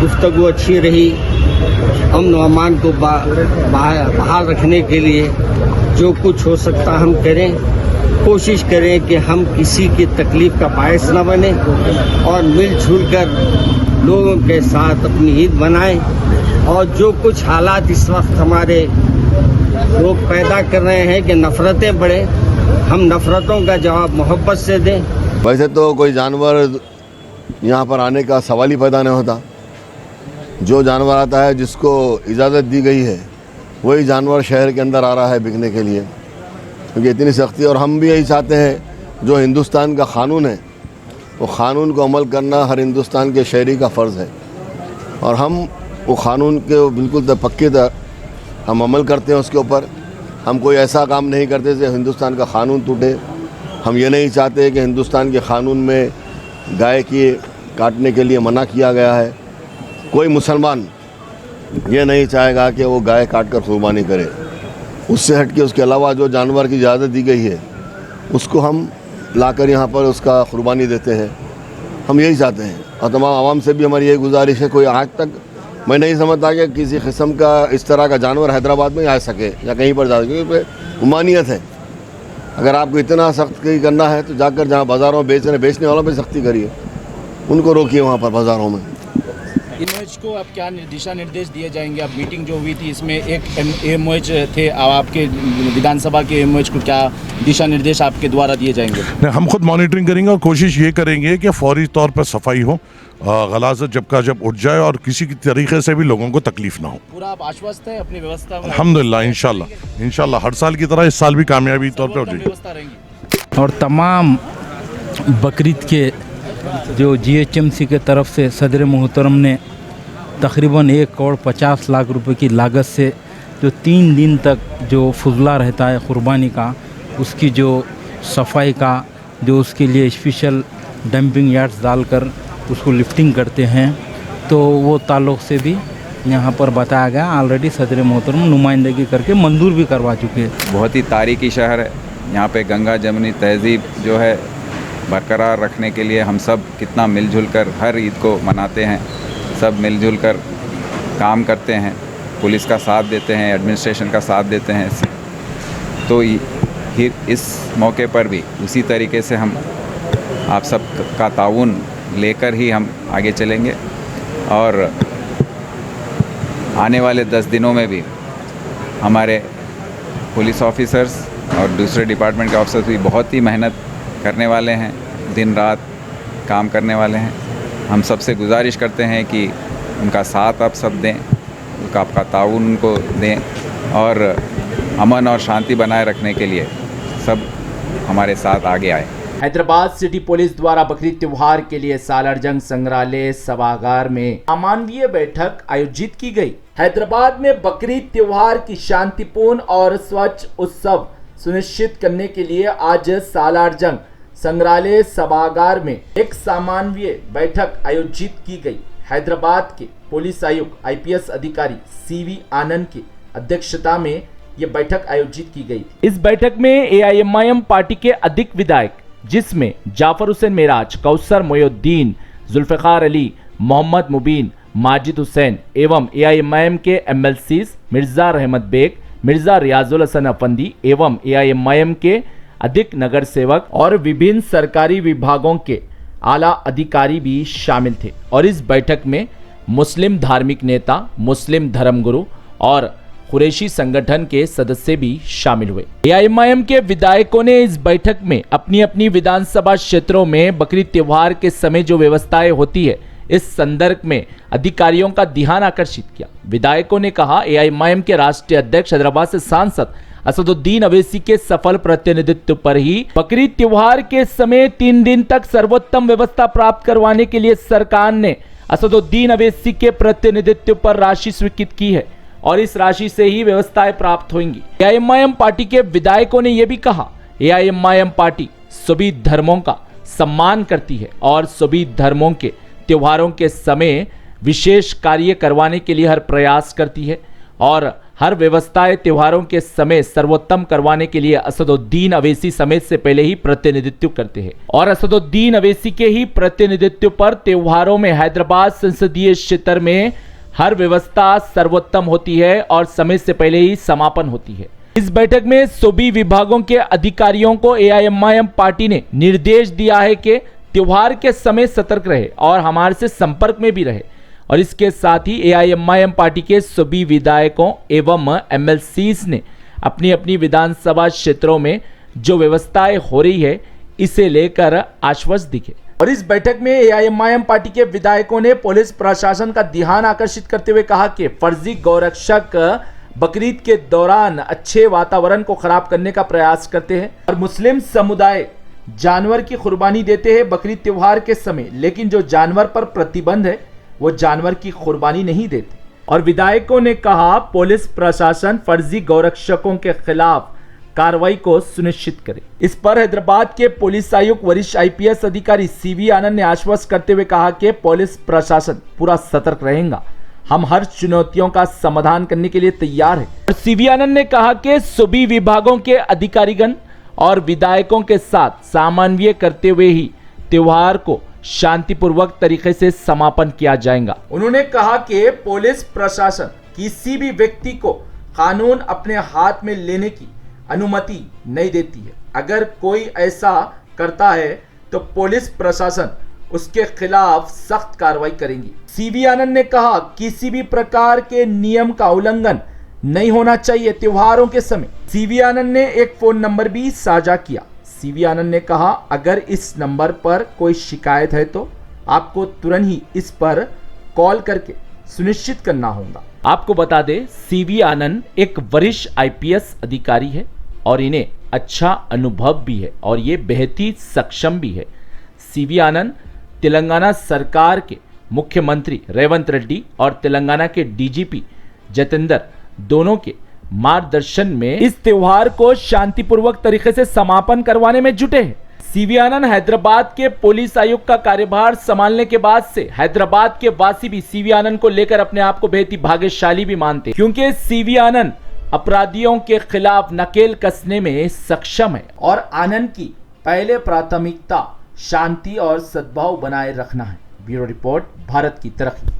गुफ्तगू अच्छी रही। अमन व अमान को बहाल रखने के लिए जो कुछ हो सकता हम करें, कोशिश करें कि हम किसी की तकलीफ का बायस न बने और मिलजुल कर लोगों के साथ अपनी ईद मनाएं। और जो कुछ हालात इस वक्त हमारे लोग पैदा कर रहे हैं कि नफ़रतें बढ़े, हम नफ़रतों का जवाब मोहब्बत से दें। वैसे तो कोई जानवर यहाँ पर आने का सवाल ही पैदा नहीं होता। जो जानवर आता है, जिसको इजाज़त दी गई है, वही जानवर शहर के अंदर आ रहा है बिकने के लिए, क्योंकि इतनी सख्ती। और हम भी यही चाहते हैं, जो हिंदुस्तान का क़ानून है, वो क़ानून को अमल करना हर हिंदुस्तान के शहरी का फ़र्ज़ है। और हम वो क़ानून के बिल्कुल पक्की तरह हम अमल करते हैं उसके ऊपर। हम कोई ऐसा काम नहीं करते जिससे हिंदुस्तान का क़ानून टूटे। हम ये नहीं चाहते कि हिंदुस्तान के क़ानून में गाय की काटने के लिए मना किया गया है। कोई मुसलमान ये नहीं चाहेगा कि वो गाय काट कर कुर्बानी करे। उससे हट के उसके अलावा जो जानवर की इजाज़त दी गई है, उसको हम लाकर यहाँ पर उसका कुर्बानी देते हैं। हम यही चाहते हैं। और तमाम आवाम से भी हमारी यही गुजारिश है, कोई आज तक मैं नहीं समझता कि किसी किस्म का इस तरह का जानवर हैदराबाद में आ सके या कहीं पर जा सके, क्योंकि उमानियत है। अगर आपको इतना सख्ती करना है तो जाकर जहाँ बाज़ारों में बेचने वालों पर सख्ती करिए, उनको रोकिए वहाँ पर बाज़ारों में। एमओएच को आप क्या दिशा निर्देश दिए जाएंगे? अब मीटिंग जो हुई थी, इसमें एक एमओएच थे, अब आपके विधानसभा के एमओएच को क्या दिशा निर्देश आपके द्वारा दिए जाएंगे? हम खुद मॉनिटरिंग करेंगे और कोशिश ये करेंगे कि फौरी तौर पर सफाई हो, गलाज़त जब उठ जाए और किसी की तरीके से भी लोगों को तकलीफ ना हो। पूरा आप आश्वस्त है अपनी व्यवस्था में? अल्हम्दुलिल्लाह, इंशाल्लाह हर साल की तरह इस साल भी कामयाबी तौर पर हो जाएगी। और तमाम बकरीद के जो जीएचएमसी के तरफ से सदर मोहतरम ने तकरीबन 1,50,00,000 रुपए की लागत से जो 3 दिन तक जो फुजला रहता है कुर्बानी का, उसकी जो सफाई का, जो उसके लिए स्पेशल डंपिंग यार्ड्स डालकर उसको लिफ्टिंग करते हैं, तो वो ताल्लुक़ से भी यहाँ पर बताया गया। ऑलरेडी सदर मोहतरम नुमाइंदगी करके मंजूर भी करवा चुके हैं। बहुत ही तारीखी शहर है। यहाँ पे गंगा जमुनी तहज़ीब जो है बरकरार रखने के लिए हम सब कितना मिलजुल कर हर ईद को मनाते हैं। सब मिलजुल कर काम करते हैं, पुलिस का साथ देते हैं, एडमिनिस्ट्रेशन का साथ देते हैं। तो फिर इस मौके पर भी उसी तरीके से हम आप सब का ताउन लेकर ही हम आगे चलेंगे। और आने वाले 10 दिनों में भी हमारे पुलिस ऑफिसर्स और दूसरे डिपार्टमेंट के ऑफिसर्स भी बहुत ही मेहनत करने वाले हैं, दिन रात काम करने वाले हैं। हम सबसे गुजारिश करते हैं कि उनका साथ आप सब दें, उनका आपका ताउन उनको दें और अमन और शांति बनाए रखने के लिए सब हमारे साथ आगे आए। हैदराबाद सिटी पुलिस द्वारा बकरीद त्योहार के लिए सालार जंग संग्रहालय सभागार में अमानवीय बैठक आयोजित की गई। हैदराबाद में बकरीद त्योहार की शांतिपूर्ण और स्वच्छ उत्सव सुनिश्चित करने के लिए आज सालार जंग संग्रहालय सभागार में एक सामान्य बैठक आयोजित की गई। हैदराबाद के पुलिस आयुक्त आईपीएस अधिकारी सीवी आनंद की अध्यक्षता में यह बैठक आयोजित की गई। इस बैठक में एआईएमआईएम पार्टी के अधिक विधायक, जिसमें जाफर हुसैन मेराज, कौसर मोयुद्दीन, जुल्फिकार अली, मोहम्मद मुबीन, माजिद हुसैन एवं एआईएमआईएम के एमएलसीज मिर्जा रहमत बेग, मिर्जा रियाजुल हसन अफंदी एवं एआईएमआईएम के अधिक नगर सेवक और विभिन्न सरकारी विभागों के आला अधिकारी भी शामिल थे। और इस बैठक में मुस्लिम धार्मिक नेता, मुस्लिम धर्मगुरु और कुरैशी संगठन के सदस्य भी शामिल हुए। एआईएमआईएम के विधायकों ने इस बैठक में अपनी अपनी विधानसभा क्षेत्रों में बकरीद त्योहार के समय जो व्यवस्थाएं होती है, इस संदर्भ में अधिकारियों का ध्यान आकर्षित किया। विधायकों ने कहा, एआईएमआईएम के राष्ट्रीय अध्यक्ष हैदराबाद से सांसद असदुद्दीन अवैसी के सफल प्रतिनिधित्व पर ही बकरीद त्योहार के समय 3 दिन तक सर्वोत्तम व्यवस्था प्राप्त करवाने के लिए सरकार ने असदुद्दीन अवैसी के प्रतिनिधित्व पर राशि स्वीकृत की है और इस राशि से ही व्यवस्थाएं प्राप्त होंगी। एआईएमआईएम पार्टी के विधायकों ने यह भी कहा, एआईएमआईएम पार्टी सभी धर्मों का सम्मान करती है और सभी धर्मों के त्योहारों के समय विशेष कार्य करवाने के लिए हर प्रयास करती है और हर व्यवस्थाएं त्योहारों के समय सर्वोत्तम करवाने के लिए असदुद्दीन अवैसी समेत से पहले ही प्रतिनिधित्व करते हैं और असदुद्दीन अवैसी के ही प्रतिनिधित्व पर त्योहारों में हैदराबाद संसदीय क्षेत्र में हर व्यवस्था सर्वोत्तम होती है और समय से पहले ही समापन होती है। इस बैठक में सभी विभागों के अधिकारियों को एआईएमआईएम पार्टी ने निर्देश दिया है कि त्योहार के समय सतर्क रहे और हमारे से संपर्क में भी रहे और इसके साथ ही एआईएमआईएम पार्टी के सभी विधायकों एवं एमएलसीज ने अपनी अपनी विधानसभा क्षेत्रों में जो व्यवस्थाएं हो रही है इसे लेकर आश्वस्त दिखे। और इस बैठक में एआईएमआईएम पार्टी के विधायकों ने पुलिस प्रशासन का ध्यान आकर्षित करते हुए कहा कि फर्जी गौरक्षक बकरीद के दौरान अच्छे वातावरण को खराब करने का प्रयास करते हैं और मुस्लिम समुदाय जानवर की कुर्बानी देते हैं बकरीद त्योहार के समय, लेकिन जो जानवर पर प्रतिबंध है वो जानवर की कुर्बानी नहीं देते। और विधायकों ने कहा पुलिस प्रशासन फर्जी गौरक्षकों के खिलाफ कार्रवाई को सुनिश्चित करे। इस पर हैदराबाद के पुलिस आयुक्त वरिष्ठ आईपीएस अधिकारी सीवी आनंद ने आश्वस्त करते हुए कहा कि पुलिस प्रशासन पूरा सतर्क रहेगा, हम हर चुनौतियों का समाधान करने के लिए तैयार है। और सीवी आनंद ने कहा कि सभी विभागों के अधिकारीगण और विधायकों के साथ समन्वय करते हुए ही त्योहार को शांतिपूर्वक तरीके से समापन किया जाएगा। उन्होंने कहा कि पुलिस प्रशासन किसी भी व्यक्ति को कानून अपने हाथ में लेने की अनुमति नहीं देती है। अगर कोई ऐसा करता है तो पुलिस प्रशासन उसके खिलाफ सख्त कार्रवाई करेंगी। सीवी आनंद ने कहा किसी भी प्रकार के नियम का उल्लंघन नहीं होना चाहिए त्योहारों के समय। सीवी आनंद ने एक फोन नंबर भी साझा किया। सीवी आनंद ने कहा अगर इस नंबर पर कोई शिकायत है तो आपको तुरंत ही इस पर कॉल करके सुनिश्चित करना होगा। आपको बता दें सीवी आनंद एक वरिष्ठ आईपीएस अधिकारी है और इन्हें अच्छा अनुभव भी है और ये बेहद ही सक्षम भी है। सीवी आनंद तेलंगाना सरकार के मुख्यमंत्री रेवंत रेड्डी और तेलंगाना के डीजीपी जतेंद्र दोनों के मार्गदर्शन में इस त्योहार को शांतिपूर्वक तरीके से समापन करवाने में जुटे हैं। सीवी आनंद हैदराबाद के पुलिस आयुक्त का कार्यभार संभालने के बाद से हैदराबाद के वासी भी सीवी आनंद को लेकर अपने आप को बेहद ही भाग्यशाली भी मानते हैं, क्योंकि सीवी आनंद अपराधियों के खिलाफ नकेल कसने में सक्षम है और आनंद की पहले प्राथमिकता शांति और सद्भाव बनाए रखना है। ब्यूरो रिपोर्ट, भारत की तरक्की।